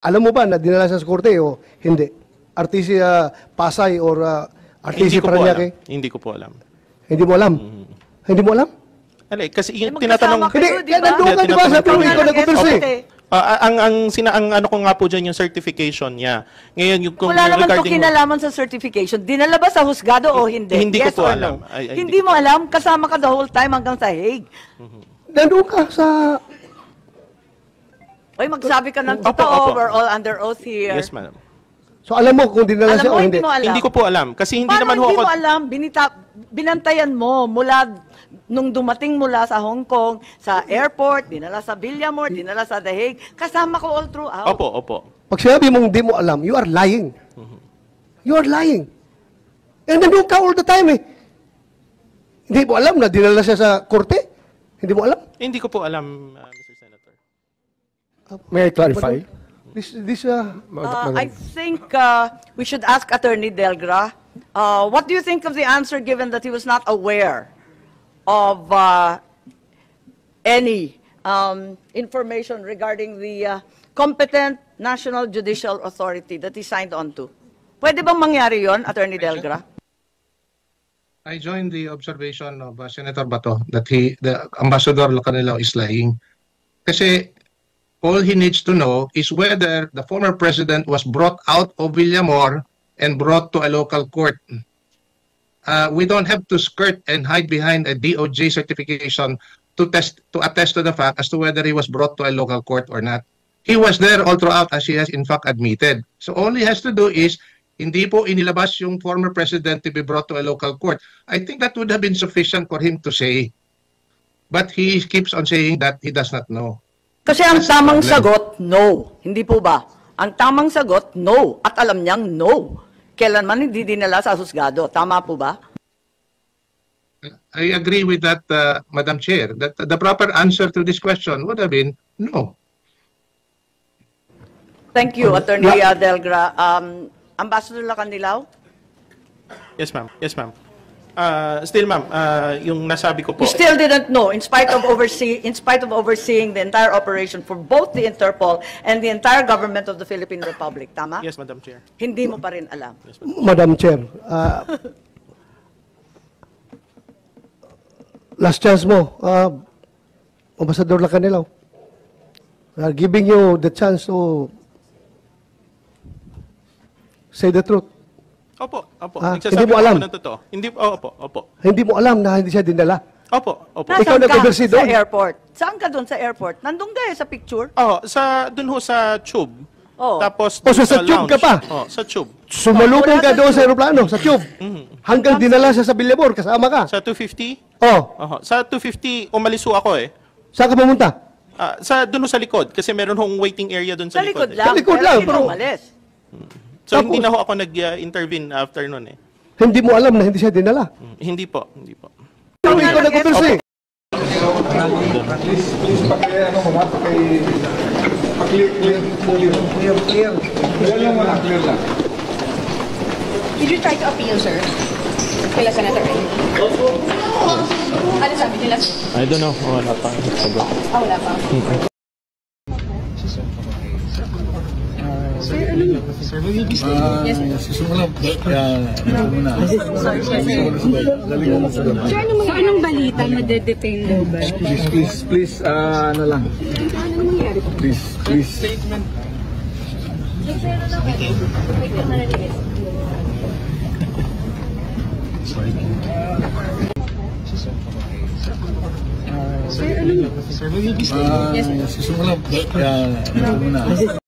Alam mo ba na dinala siya sa korte o hindi? RTC Pasay or RTC Paranaque? Hindi ko po alam. Hindi mo alam? Hindi mo alam? Alay, kasi yung tinatanong... Hindi, nandun ka, di ba? Sabi mo, ikaw nag-converse eh. Ang ano ko nga po dyan yung certification niya. Ngayon, yung wala naman ito kinalaman sa certification. Dinala ba sa husgado o hindi? Hindi yes ko po or alam. No? Hindi mo alam? Kasama ka the whole time hanggang sa Hague. Nandun ka sa... Oy, magsabi ka ng totoo. We're all under oath here. Yes, madam. So alam mo kung dinala siya o hindi? Mo alam. Hindi ko po alam. Kasi hindi naman Paano ho ako... hindi mo alam? Binantayan mo mula nung dumating mula sa Hong Kong, sa airport, dinala sa Villamor, dinala sa The Hague. Kasama ko all throughout. Opo. Pag sinabi mong hindi mo alam, you are lying. You are lying. And nandun ka all the time eh. Hindi mo alam na dinala siya sa korte? Hindi mo alam? Hindi ko po alam, Mr. Senator. May I clarify? I think we should ask Attorney Delgra, what do you think of the answer given that he was not aware of any information regarding the competent National Judicial Authority that he signed on to? Pwede bang mangyari yon, Attorney Delgra? I joined the observation of Senator Bato that the Ambassador Lacanilao is lying. Kasi all he needs to know is whether the former president was brought out of Villamor and brought to a local court. We don't have to skirt and hide behind a DOJ certification to attest to the fact as to whether he was brought to a local court or not. He was there all throughout, as he has in fact admitted. So all he has to do is hindi po inilabas yung former president to be brought to a local court. I think that would have been sufficient for him to say. But he keeps on saying that he does not know. Kasi ang tamang sagot, no. Hindi po ba? Ang tamang sagot, no. At alam niyang no. Kailanman hindi dinala sa husgado. Tama po ba? I agree with that, Madam Chair, that the proper answer to this question would have been no. Thank you, Attorney Delgra. Ambassador Lacanilao? Yes, ma'am. Still, ma'am, yung nasabi ko po... You still didn't know, in spite of overseeing the entire operation for both the Interpol and the entire government of the Philippine Republic. Tama? Yes, Madam Chair. Hindi mo pa rin alam. Yes, Madam Chair, last chance mo, Ambassador Lacanilao. We are giving you the chance to say the truth. Opo. Hindi mo alam? Hindi mo alam na hindi siya dinala? Opo. Ikaw nag-oversee doon? Sa airport. Saan ka doon sa airport? Nandun ka sa picture? Doon ho sa tube. Tapos sa tube ka pa? Sa tube. Sumalubong ka doon sa aeroplano, sa tube. Hanggang dinala siya sa Villamor, kasama ka? Sa 250? Sa 250, umalis ho ako eh. Saan ka pumunta? Doon sa likod, kasi meron hong waiting area doon sa likod. Sa likod lang, pero umalis. So hindi na ho ako nag-intervene after nun eh. Hindi mo alam na hindi siya dinala? Hindi po. Pero ikaw nag-oversee. Please paki-clear lang. Did you try to appeal, sir? Kila Senator Ray? Ano sabi nila? I don't know. Wala pa. Wala pa. Sir, anong balita? Madedepende ba? Please, ano lang. Please. Statement. Sir,